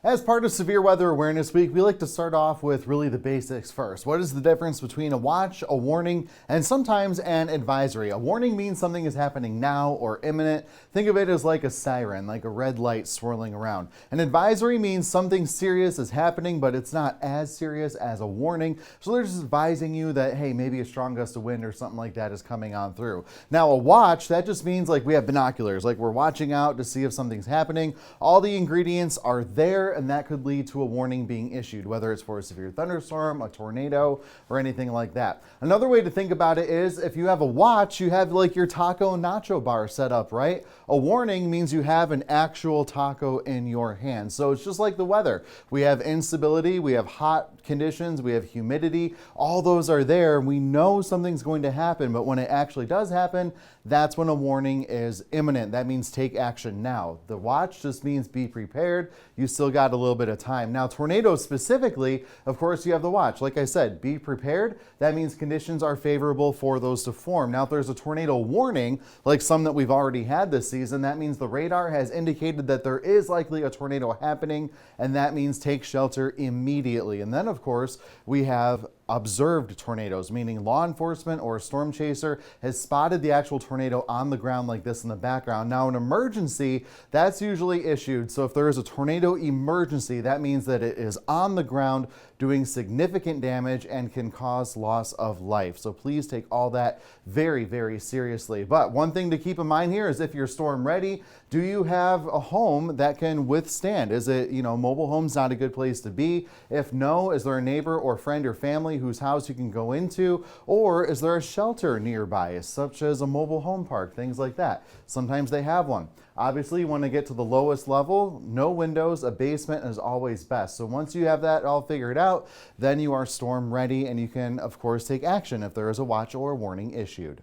As part of Severe Weather Awareness Week, we like to start off with really the basics first. What is the difference between a watch, a warning, and sometimes an advisory? A warning means something is happening now or imminent. Think of it as like a siren, like a red light swirling around. An advisory means something serious is happening, but it's not as serious as a warning. So they're just advising you that, hey, maybe a strong gust of wind or something like that is coming on through. Now, a watch, that just means like we have binoculars, like we're watching out to see if something's happening. All the ingredients are there, and that could lead to a warning being issued, whether it's for a severe thunderstorm, a tornado, or anything like that. Another way to think about it is if you have a watch, you have like your taco nacho bar set up, right? A warning means you have an actual taco in your hand. So it's just like the weather. We have instability, we have hot conditions, we have humidity, all those are there. We know something's going to happen, but when it actually does happen, that's when a warning is imminent. That means take action now. The watch just means be prepared. You still got a little bit of time. Now, tornadoes specifically, of course, you have the watch. Like I said, be prepared. That means conditions are favorable for those to form. Now, if there's a tornado warning, like some that we've already had this season, that means the radar has indicated that there is likely a tornado happening, and that means take shelter immediately. And then, of course, we have observed tornadoes, meaning law enforcement or a storm chaser has spotted the actual tornado on the ground like this in the background. Now, an emergency, that's usually issued. So if there is a tornado emergency, that means that it is on the ground doing significant damage and can cause loss of life. So please take all that very, very seriously. But one thing to keep in mind here is if you're storm ready, do you have a home that can withstand? Is it, mobile home's not a good place to be? If no, is there a neighbor or friend or family whose house you can go into? Or is there a shelter nearby, such as a mobile home park, things like that? Sometimes they have one. Obviously, you want to get to the lowest level. No windows, a basement is always best. So once you have that all figured out, then you are storm ready and you can, of course, take action if there is a watch or warning issued.